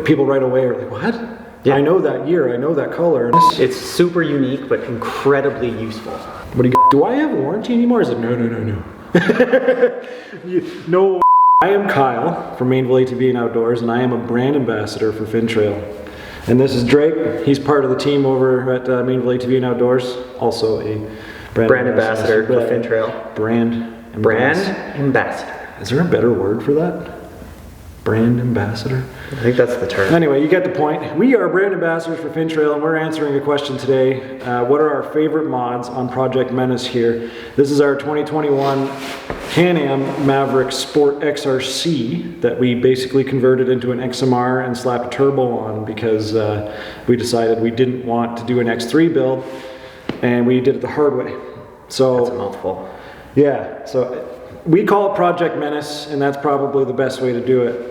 people right away are like, what? Yeah. I know that year, I know that color. It's super unique, but incredibly useful. What do I have a warranty anymore? Is it no. No. I am Kyle from Mainville ATV and Outdoors, and I am a brand ambassador for FINNTRAIL. And this is Drake. He's part of the team over at Mainville ATV and Outdoors, also a brand ambassador for FINNTRAIL. Brand ambassador. Is there a better word for that? Brand ambassador? I think that's the term. Anyway, you get the point. We are brand ambassadors for FINNTRAIL, and we're answering a question today. What are our favorite mods on Project Menace here? This is our 2021 Can-Am Maverick Sport XRC that we basically converted into an XMR and slapped a turbo on because we decided we didn't want to do an X3 build, and we did it the hard way. So that's a mouthful. Yeah, so we call it Project Menace, and that's probably the best way to do it.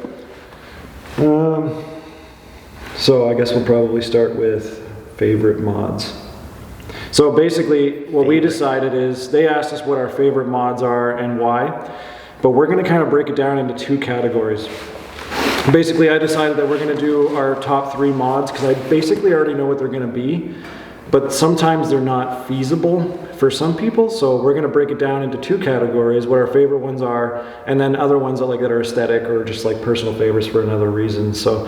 So I guess we'll probably start with favorite mods. So basically what we decided is, they asked us what our favorite mods are and why, but we're going to kind of break it down into two categories. Basically I decided that we're going to do our top 3 mods because I basically already know what they're going to be, but sometimes they're not feasible for some people, so we're going to break it down into 2 categories, what our favorite ones are, and then other ones that are aesthetic or just like personal favorites for another reason. So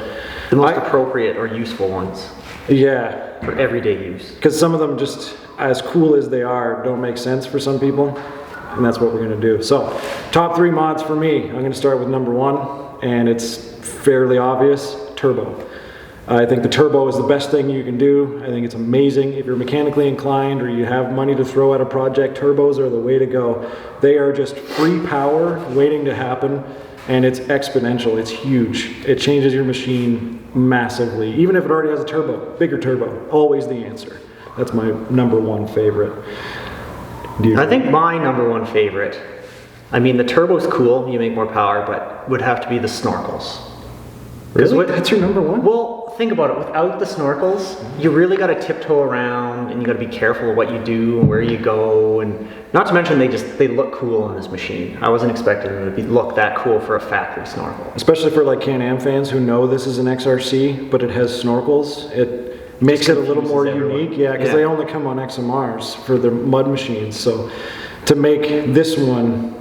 the most appropriate or useful ones. Yeah. For everyday use. Because some of them, just as cool as they are, don't make sense for some people, and that's what we're going to do. So top 3 mods for me. I'm going to start with number 1, and it's fairly obvious: turbo. I think the turbo is the best thing you can do. I think it's amazing. If you're mechanically inclined or you have money to throw at a project, turbos are the way to go. They are just free power waiting to happen, and it's exponential. It's huge. It changes your machine massively. Even if it already has a turbo, bigger turbo, always the answer. That's my number 1 favorite. I think my number 1 favorite, I mean the turbo's cool, you make more power, but would have to be the snorkels. Really? That's your number 1? Well, think about it. Without the snorkels, you really got to tiptoe around, and you got to be careful of what you do and where you go, and not to mention they look cool on this machine. I wasn't expecting them to look that cool for a factory snorkel. Especially for like Can-Am fans who know this is an XRC, but it has snorkels. It makes it a little more unique. Yeah, because they only come on XMRs for their mud machines. So to make this one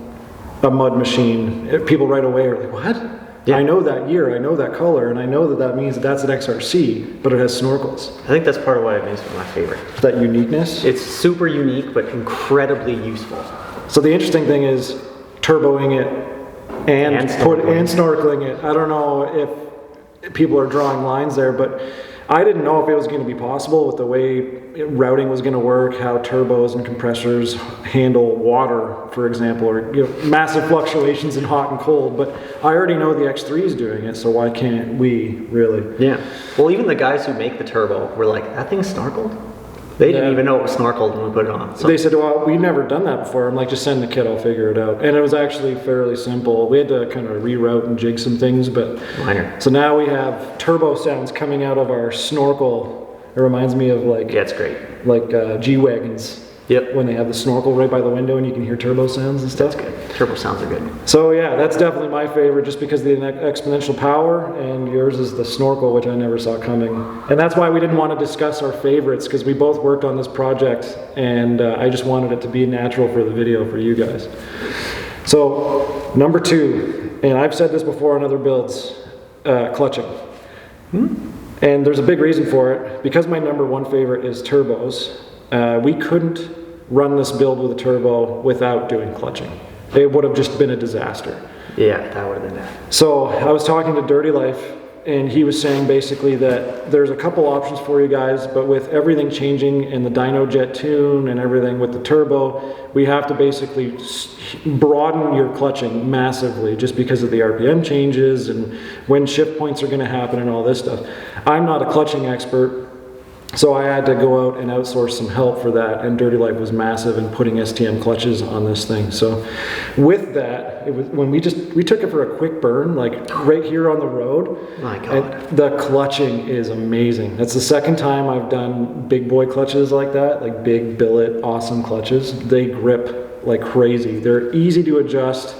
a mud machine, people right away are like, what? Yeah. I know that year, I know that color, and I know that means that's an XRC, but it has snorkels. I think that's part of why it makes it my favorite. That uniqueness? It's super unique, but incredibly useful. So the interesting thing is turboing it and snorkeling it. I don't know if people are drawing lines there, but I didn't know if it was going to be possible with the way routing was going to work, how turbos and compressors handle water, for example, or massive fluctuations in hot and cold. But I already know the X3 is doing it, so why can't we, really? Yeah. Well, even the guys who make the turbo were like, that thing's snorkeled? They didn't even know it was snorkeled when we put it on. So. They said, well, we've never done that before. I'm like, just send the kit, I'll figure it out. And it was actually fairly simple. We had to kind of reroute and jig some things, but minor. So now we have turbo sounds coming out of our snorkel. It reminds me of like, yeah, it's great. Like G-Wagons. Yep. When they have the snorkel right by the window and you can hear turbo sounds and stuff. That's good. Turbo sounds are good. So yeah, that's definitely my favorite just because of the exponential power, and yours is the snorkel, which I never saw coming. And that's why we didn't want to discuss our favorites, because we both worked on this project, and I just wanted it to be natural for the video for you guys. So number 2, and I've said this before on other builds, clutching. And there's a big reason for it. Because my number 1 favorite is turbos, we couldn't run this build with a turbo without doing clutching. It would have just been a disaster. Yeah, that would have been bad. So I was talking to Dirty Life, and he was saying basically that there's a couple options for you guys, but with everything changing in the dyno jet tune and everything with the turbo, we have to basically broaden your clutching massively just because of the RPM changes and when shift points are going to happen and all this stuff. I'm not a clutching expert, so I had to go out and outsource some help for that, and Dirty Life was massive in putting STM clutches on this thing. So with that, it was when we took it for a quick burn, like right here on the road. My God. And the clutching is amazing. That's the second time I've done big boy clutches like that, like big billet, awesome clutches. They grip like crazy. They're easy to adjust.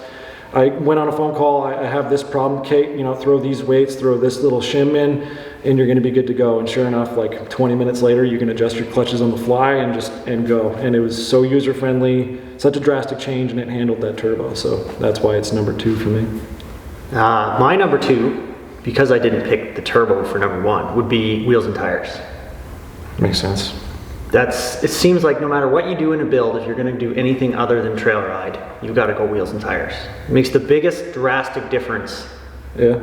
I went on a phone call, I have this problem, Kate, you know, throw these weights, throw this little shim in, and you're gonna be good to go. And sure enough, like 20 minutes later, you can adjust your clutches on the fly and go. And it was so user-friendly, such a drastic change, and it handled that turbo. So that's why it's number 2 for me. My number 2, because I didn't pick the turbo for number 1, would be wheels and tires. Makes sense. It seems like no matter what you do in a build, if you're going to do anything other than trail ride, you've got to go wheels and tires. It makes the biggest drastic difference. Yeah.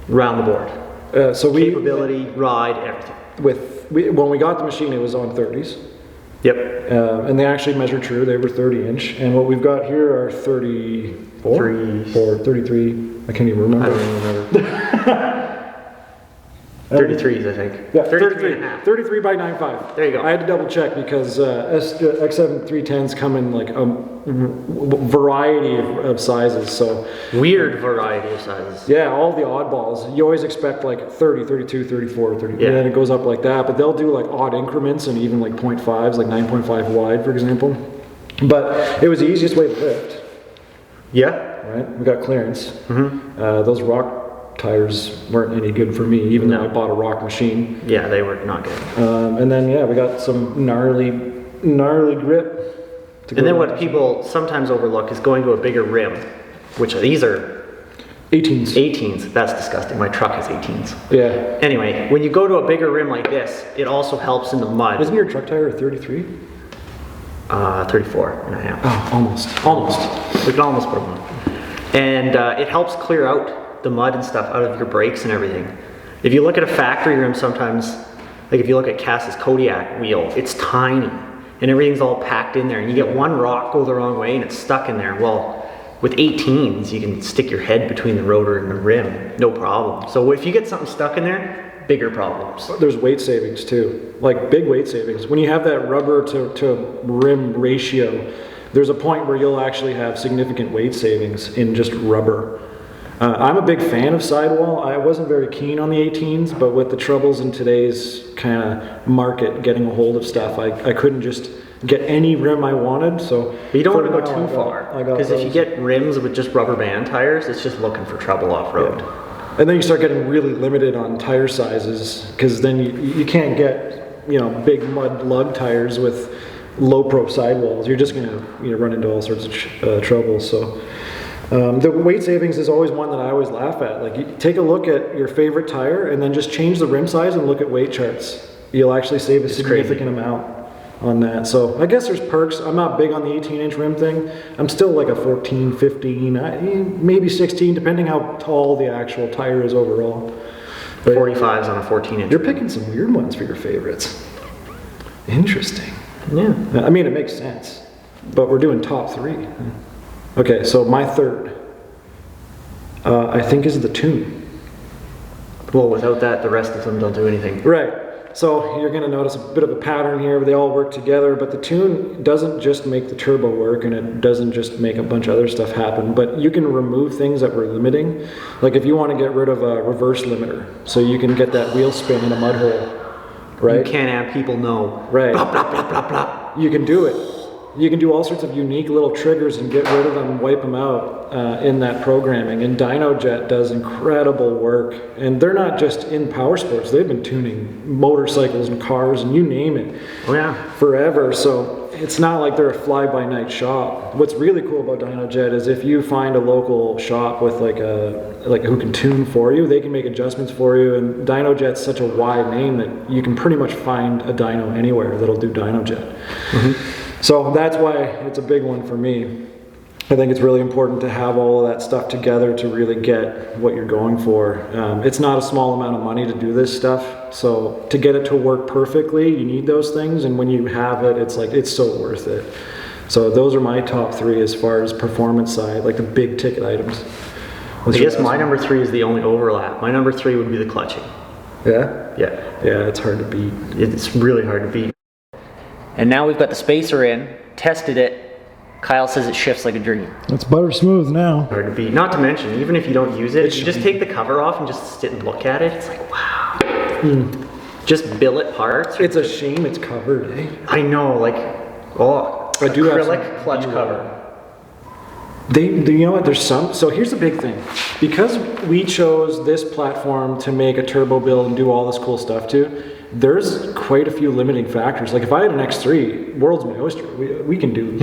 Around the board. So capability, ride, everything. When we got the machine, it was on 30s. Yep. And they actually measured true. They were 30-inch, and what we've got here are 34 or 33. I can't even remember. I don't even remember. 33s, I think. Yeah, 33 and a half. 33 by 9.5. There you go. I had to double check because X7 310s come in like a variety of sizes. So weird variety of sizes. Yeah, all the oddballs. You always expect like 30, 32, 34, 30. Yeah. And then it goes up like that. But they'll do like odd increments and even like 0.5s, like 9.5 wide, for example. But it was the easiest way to lift. Yeah. Right? We got clearance. Those rock tires weren't any good for me, even though I bought a rock machine. Yeah, they were not good. And then we got some gnarly grip. And then what people sometimes overlook is going to a bigger rim, which these are 18s. 18s. That's disgusting. My truck has 18s. Yeah. Anyway, when you go to a bigger rim like this, it also helps in the mud. Isn't your truck tire a 33? 34 and a half. Oh, almost. We can almost put them on. And it helps clear out the mud and stuff out of your brakes and everything. If you look at a factory rim sometimes, like if you look at Cass's Kodiak wheel, it's tiny and everything's all packed in there, and you get one rock go the wrong way and it's stuck in there. Well, with 18s, you can stick your head between the rotor and the rim, no problem. So if you get something stuck in there, bigger problems. There's weight savings too, like big weight savings. When you have that rubber to rim ratio, there's a point where you'll actually have significant weight savings in just rubber. I'm a big fan of sidewall. I wasn't very keen on the 18s, but with the troubles in today's kind of market getting a hold of stuff, I couldn't just get any rim I wanted. So but you don't want to go too far, because if you get rims with just rubber band tires, it's just looking for trouble off-road. Yeah. And then you start getting really limited on tire sizes, because then you can't get big mud lug tires with low pro sidewalls. You're just gonna run into all sorts of trouble. So the weight savings is always one that I always laugh at. Like, you take a look at your favorite tire and then just change the rim size and look at weight charts. You'll actually save a significant amount on that. So I guess there's perks. I'm not big on the 18-inch rim thing. I'm still like a 14, 15, maybe 16, depending how tall the actual tire is overall. But 45s on a 14-inch. You're picking some weird ones for your favorites. Interesting. Yeah. I mean, it makes sense, but we're doing top 3. Okay, so my third, I think, is the tune. Well, without that, the rest of them don't do anything. Right. So you're going to notice a bit of a pattern here, but they all work together. But the tune doesn't just make the turbo work, and it doesn't just make a bunch of other stuff happen, but you can remove things that were limiting. Like if you want to get rid of a reverse limiter, so you can get that wheel spin in a mud hole, right? You can't have people know. Right. Blah, blah, blah, blah, blah. You can do it. You can do all sorts of unique little triggers and get rid of them, wipe them out in that programming. And DynoJet does incredible work. And they're not just in power sports. They've been tuning motorcycles and cars and you name it. Oh yeah. Forever. So it's not like they're a fly-by-night shop. What's really cool about DynoJet is if you find a local shop with like who can tune for you, they can make adjustments for you. And DynoJet's such a wide name that you can pretty much find a dyno anywhere that'll do DynoJet. Mm-hmm. So that's why it's a big one for me. I think it's really important to have all of that stuff together to really get what you're going for. It's not a small amount of money to do this stuff. So to get it to work perfectly, you need those things. And when you have it, it's so worth it. So those are my top 3 as far as performance side, like the big ticket items. I guess my number 3 is the only overlap. My number 3 would be the clutching. Yeah? Yeah. Yeah, it's hard to beat. It's really hard to beat. And now we've got the spacer in, tested it. Kyle says it shifts like a dream. It's butter smooth now. Hard to beat. Not to mention, even if you don't use it, you just take the cover off and just sit and look at it. It's like, wow. Just billet parts. It's a shame it's covered, eh? I know, like, I do have acrylic clutch cover. You know what, there's some, so here's the big thing. Because we chose this platform to make a turbo build and do all this cool stuff too, there's quite a few limiting factors. Like if I had an X3, world's my oyster. We can do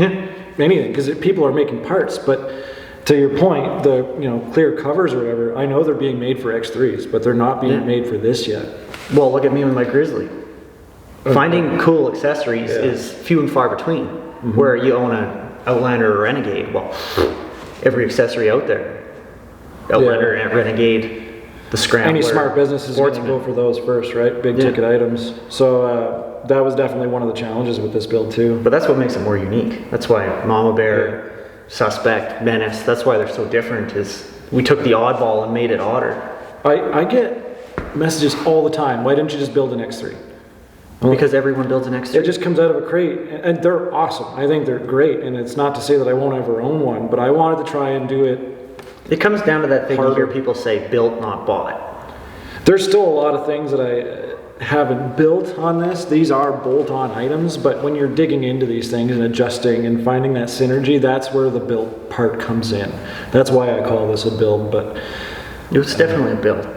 anything, because people are making parts. But to your point, the clear covers or whatever, I know they're being made for X3s, but they're not being made for this yet. Well, look at me with my Grizzly. Finding cool accessories is few and far between. Where you own an Outlander or Renegade, well, every accessory out there, Outlander, Renegade, the Scrambler. Any smart business is going to go for those first, right? Big ticket items. So that was definitely one of the challenges with this build too. But that's what makes it more unique. That's why Mama Bear, Suspect, Menace, that's why they're so different, is we took the oddball and made it odder. I get messages all the time, why didn't you just build an X3? Because everyone builds an X3. It just comes out of a crate, and they're awesome. I think they're great, and it's not to say that I won't ever own one, but I wanted to try and do it. It comes down to that thing you hear people say, built, not bought. There's still a lot of things that I haven't built on this. These are bolt-on items, but when you're digging into these things and adjusting and finding that synergy, that's where the build part comes in. That's why I call this a build, but it was definitely a build.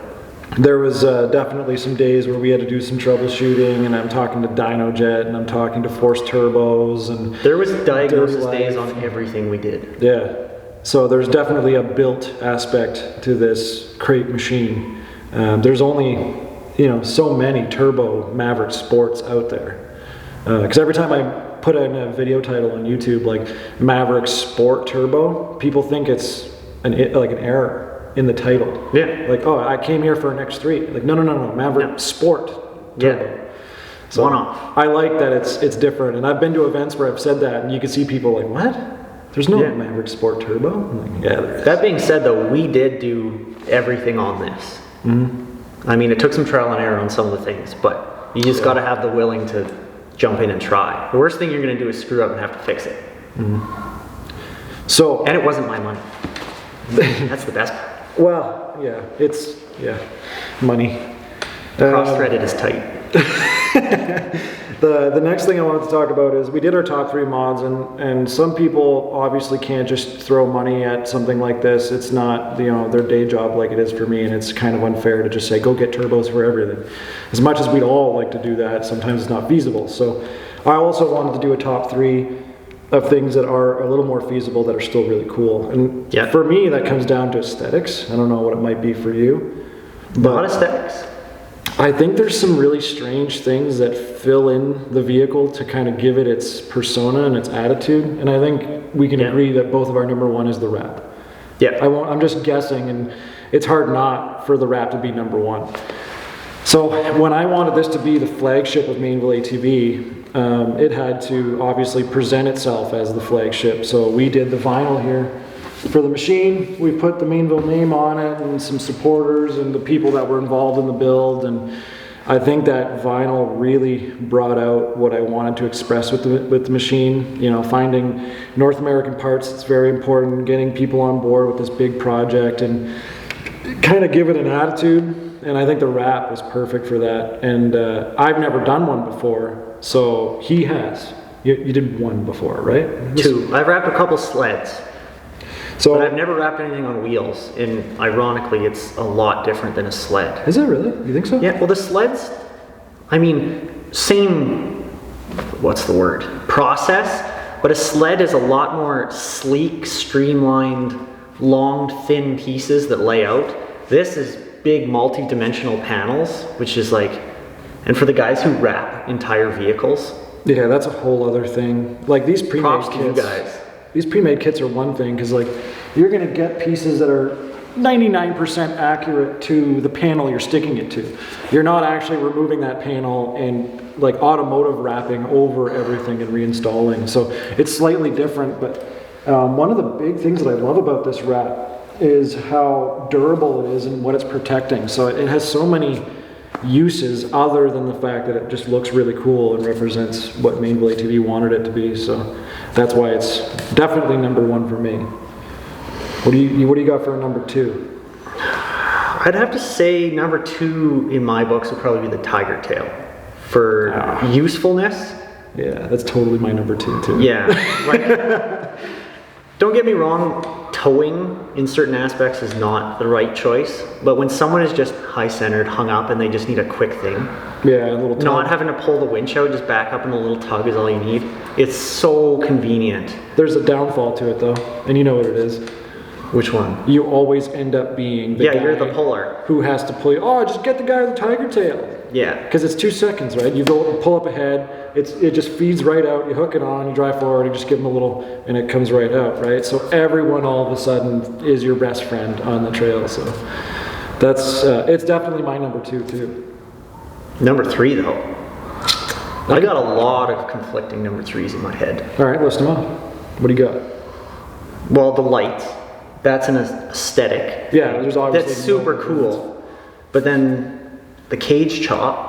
There was definitely some days where we had to do some troubleshooting, and I'm talking to DynoJet, and I'm talking to Force Turbos, and there was diagnosis days on everything we did. Yeah, so there's definitely a built aspect to this crate machine. There's only so many turbo Maverick Sports out there, because every time I put in a video title on YouTube like Maverick Sport Turbo, people think it's like an error in the title. Yeah. Like, oh, I came here for an X3. Like, no, Maverick Sport Turbo. Yeah. So one off. I like that it's different, and I've been to events where I've said that, and you can see people like, what? There's no Maverick Sport Turbo? I'm like, yeah, there is. That being said, though, we did do everything on this. I mean, it took some trial and error on some of the things, but you just got to have the willing to jump in and try. The worst thing you're going to do is screw up and have to fix it. So, and it wasn't my money. That's the best part. Well, yeah, it's money. Cross-threaded is tight. The next thing I wanted to talk about is we did our top 3 mods, and some people obviously can't just throw money at something like this. It's not their day job like it is for me, and it's kind of unfair to just say go get turbos for everything. As much as we'd all like to do that, sometimes it's not feasible. So I also wanted to do a top 3 of things that are a little more feasible that are still really cool. And for me, that comes down to aesthetics. I don't know what it might be for you. But not aesthetics. I think there's some really strange things that fill in the vehicle to kind of give it its persona and its attitude. And I think we can agree that both of our number 1 is the wrap. Yeah. I'm just guessing, and it's hard not for the wrap to be number 1. So when I wanted this to be the flagship of Mainville ATV, it had to obviously present itself as the flagship. So we did the vinyl here for the machine. We put the Mainville name on it and some supporters and the people that were involved in the build. And I think that vinyl really brought out what I wanted to express with the machine. Finding North American parts, it's very important. Getting people on board with this big project and kind of give it an attitude. And I think the wrap was perfect for that. And I've never done one before, so he has. You did one before, right? 2. I've wrapped a couple sleds. So, but I've never wrapped anything on wheels, and ironically, it's a lot different than a sled. Is it really? You think so? Yeah, well, the sleds, I mean, same, what's the word? Process, but a sled is a lot more sleek, streamlined, long, thin pieces that lay out. This is big multi-dimensional panels, which is like, and for the guys who wrap entire vehicles. Yeah, that's a whole other thing. Like these pre-made kits. You guys. These pre-made kits are one thing, because like you're gonna get pieces that are 99% accurate to the panel you're sticking it to. You're not actually removing that panel and like automotive wrapping over everything and reinstalling. So it's slightly different, but one of the big things that I love about this wrap is how durable it is and what it's protecting. So it has so many uses other than the fact that it just looks really cool and represents what Mainville ATV wanted it to be. So that's why it's definitely number 1 for me. What do you got for a number 2? I'd have to say number 2 in my books would probably be the Tiger Tail for usefulness. Yeah, that's totally my number 2 too. Yeah. Like, Don't get me wrong, towing in certain aspects is not the right choice, but when someone is just high-centered, hung up, and they just need a quick thing, Yeah, a little tug. not having to pull the winch out, just back up and a little tug is all you need. It's so convenient. There's a downfall to it though, and you know what it is. Which one? You always end up being the guy You're the puller. who has to pull you. Oh, just get the guy with the tiger tail. Yeah. Because it's 2 seconds, right? You go and pull up ahead, it just feeds right out, you hook it on, you drive forward, you just give them a little, and it comes right out, right? So everyone all of a sudden is your best friend on the trail, so that's, it's definitely my number 2 too. Number 3 though. I got a lot of conflicting number 3s in my head. All right, list them up. What do you got? Well, the lights, that's an aesthetic. Yeah, there's obviously That's super cool. But then the cage chop,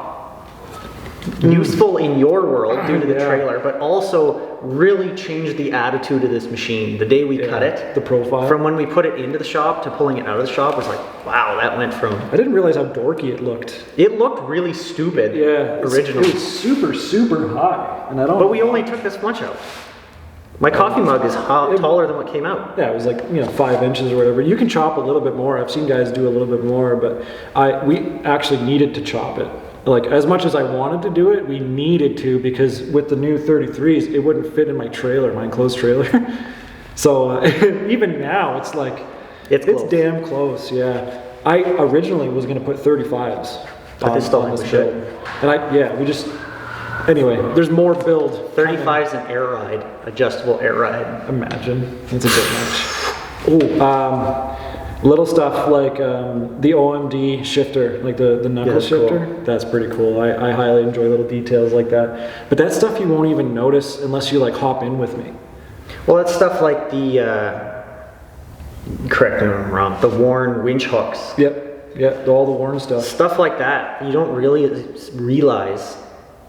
useful in your world due to the trailer, but also really changed the attitude of this machine. The day we cut it, the profile. from when we put it into the shop to pulling it out of the shop was like, wow, that went from... I didn't realize how dorky it looked. It looked really stupid originally. It was super, super high. And I don't. But we only took this much out. My coffee mug is taller than what came out. Yeah, it was like 5 inches or whatever. You can chop a little bit more. I've seen guys do a little bit more, but we actually needed to chop it. Like as much as I wanted to do it, we needed to because with the new 33s, it wouldn't fit in my trailer, my enclosed trailer. So even now, it's like it's damn close. Yeah, I originally was going to put 35s. But they still on this build, and we just. Anyway, there's more build. 35 is an air ride, adjustable air ride. Imagine, that's a bit much. Oh, little stuff like the OMD shifter, like the knuckle shifter. Cool. That's pretty cool. I highly enjoy little details like that. But that's stuff you won't even notice unless you like hop in with me. Well, that's stuff like the, correct me if I'm wrong, the worn winch hooks. Yep, all the worn stuff. Stuff like that, you don't really realize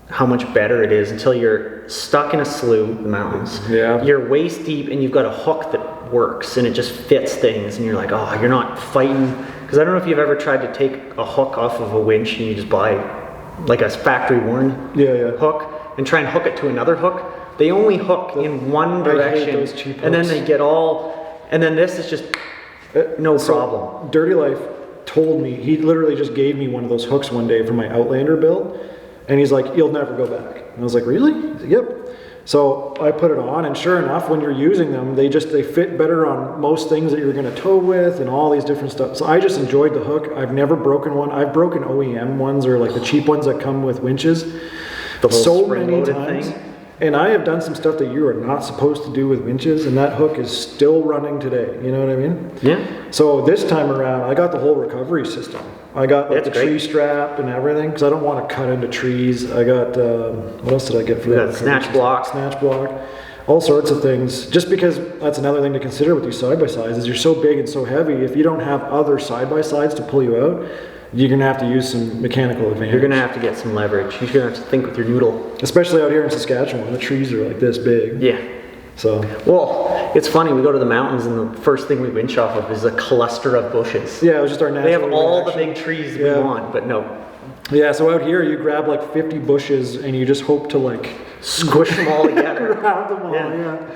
how much better it is until you're stuck in a slough, the mountains. Yeah. You're waist deep and you've got a hook that works and it just fits things and you're like, oh, you're not fighting. Because I don't know if you've ever tried to take a hook off of a winch and you just buy like a factory worn hook and try and hook it to another hook. They only hook in one direction. I hate those cheap hooks. And then they get and then this is just no problem. Dirty Life told me, he literally just gave me one of those hooks one day for my Outlander build. And he's like, you'll never go back. And I was like, really? He's like, yep. So I put it on, and sure enough, when you're using them, they fit better on most things that you're going to tow with and all these different stuff. So I just enjoyed the hook. I've never broken one. I've broken OEM ones or like the cheap ones that come with winches. So many times. And I have done some stuff that you are not supposed to do with winches, and that hook is still running today. You know what I mean? Yeah. So this time around, I got the whole recovery system. I got like the tree strap and everything because I don't want to cut into trees. I got what else did I get for that? Snatch block, all sorts of things. Just because that's another thing to consider with these side-by-sides is you're so big and so heavy. If you don't have other side-by-sides to pull you out, you're gonna have to use some mechanical advantage. You're gonna have to get some leverage. You're gonna have to think with your noodle. Especially out here in Saskatchewan, the trees are like this big. Yeah. So. Well, it's funny, we go to the mountains and the first thing we winch off of is a cluster of bushes. Yeah, it was just our natural They have all reaction. the big trees we want, but no. Yeah, so out here you grab like 50 bushes and you just hope to like squish them all together. Grab them all, yeah.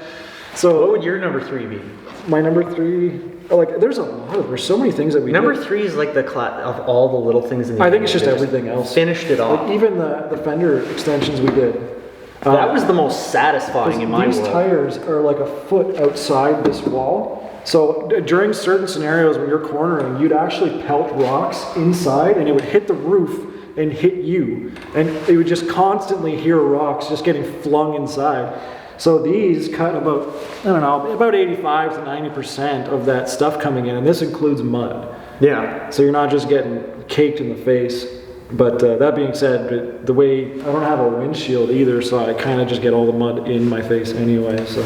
So what would your number 3 be? My number 3, like there's so many things that we Number did. 3 is like the of all the little things in the I think it's just everything else. Finished it off. Like even the fender extensions we did. That was the most satisfying in my world. These tires are like a foot outside this wall. So during certain scenarios when you're cornering, you'd actually pelt rocks inside and it would hit the roof and hit you. And you would just constantly hear rocks just getting flung inside. So these cut about 85 to 90% of that stuff coming in. And this includes mud. Yeah. So you're not just getting caked in the face. But that being said, the way I don't have a windshield either, so I kind of just get all the mud in my face anyway. So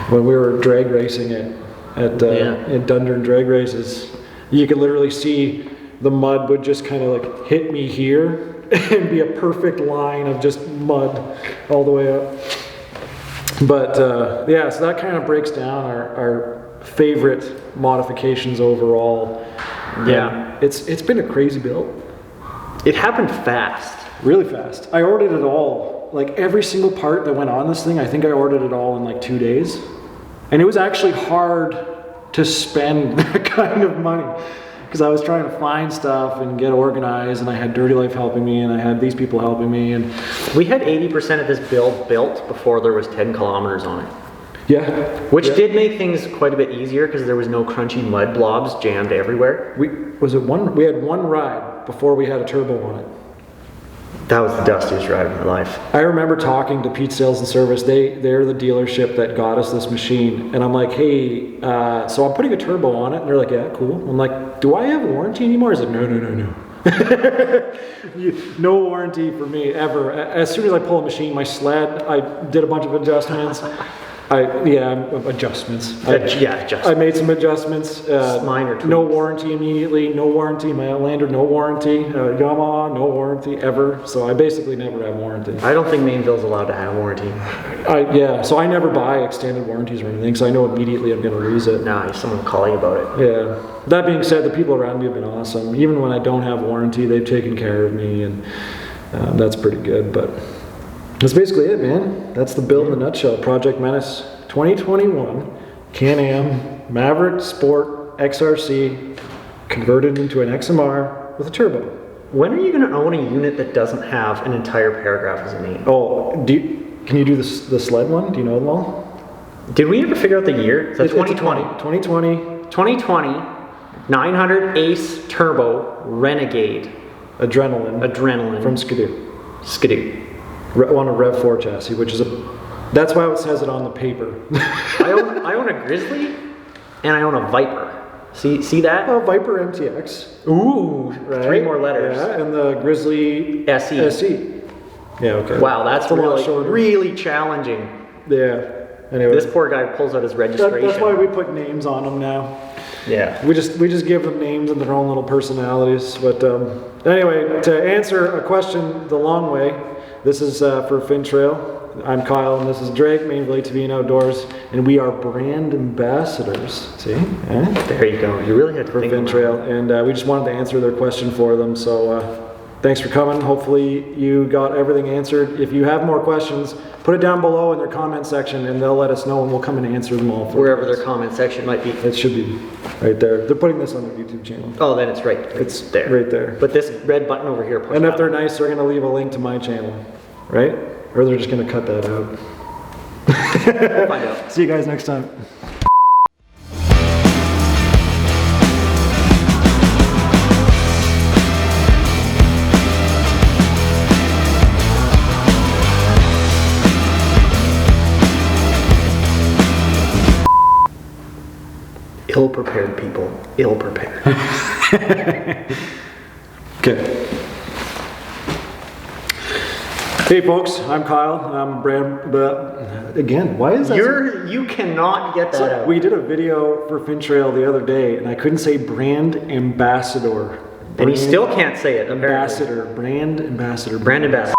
when we were drag racing at Dundurn drag races, you could literally see the mud would just kind of like hit me here and be a perfect line of just mud all the way up. But so that kind of breaks down our favorite modifications overall. Yeah, it's been a crazy build. It happened fast. Really fast. I ordered it all. Like every single part that went on this thing, I think I ordered it all in like 2 days. And it was actually hard to spend that kind of money because I was trying to find stuff and get organized, and I had Dirty Life helping me, and I had these people helping me. And we had 80% of this build built before there was 10 kilometers on it. Yeah. Which did make things quite a bit easier because there was no crunchy mud blobs jammed everywhere. We had one ride before we had a turbo on it. That was the dustiest ride of my life. I remember talking to Pete Sales and Service. They're the dealership that got us this machine. And I'm like, hey, so I'm putting a turbo on it. And they're like, yeah, cool. I'm like, do I have a warranty anymore? He's like, no. No warranty for me, ever. As soon as I pull a machine, my sled, I did a bunch of adjustments. Adjustments. Adjustments. I made some adjustments. Minor tweaks. No warranty immediately. No warranty. My Outlander, no warranty. Yamaha, no warranty ever. So I basically never have warranty. I don't think Mainville's allowed to have warranty. So I never buy extended warranties or anything, so I know immediately I'm going to lose it. Nah, someone will call you about it. Yeah. That being said, the people around me have been awesome. Even when I don't have warranty, they've taken care of me, and that's pretty good. But that's basically it, man. That's the build in a nutshell. Project Menace 2021 Can-Am Maverick Sport XRC converted into an XMR with a turbo. When are you going to own a unit that doesn't have an entire paragraph as a name? Oh, can you do the sled one? Do you know them all? Did we ever figure out the year? It's 2020. 2020, 900 Ace Turbo Renegade. Adrenaline. From Skidoo. On a Rev 4 chassis, which is that's why it says it on the paper. I own a Grizzly and I own a Viper. See that? Oh, Viper MTX. Ooh, right? 3 more letters. Yeah, and the Grizzly SE. Yeah, okay. Wow, that's a lot shorter. really challenging. Yeah. Anyway, this poor guy pulls out his registration. That's why we put names on them now. Yeah. We just give them names and their own little personalities. But anyway, to answer a question the long way, this is for FINNTRAIL. I'm Kyle, and this is Drake, Mainville ATV and Outdoors, and we are brand ambassadors. See? There you go. You really had to for think FINNTRAIL, and we just wanted to answer their question for them. So thanks for coming. Hopefully you got everything answered. If you have more questions, put it down below in their comment section, and they'll let us know, and we'll come and answer them all. Wherever their comment section might be. It should be right there. They're putting this on their YouTube channel. Oh, then it's right. It's there. Right there. But this red button over here. And if they're nice, they're going to leave a link to my channel, right? Or they're just going to cut that out. We'll find out. See you guys next time. Ill-prepared people. Ill-prepared. Okay. Hey folks, I'm Kyle. I'm brand. Again, why is that? You cannot get that out. We did a video for FINNTRAIL the other day, and I couldn't say brand ambassador. And he still can't say it. Ambassador. Brand ambassador. Brand ambassador.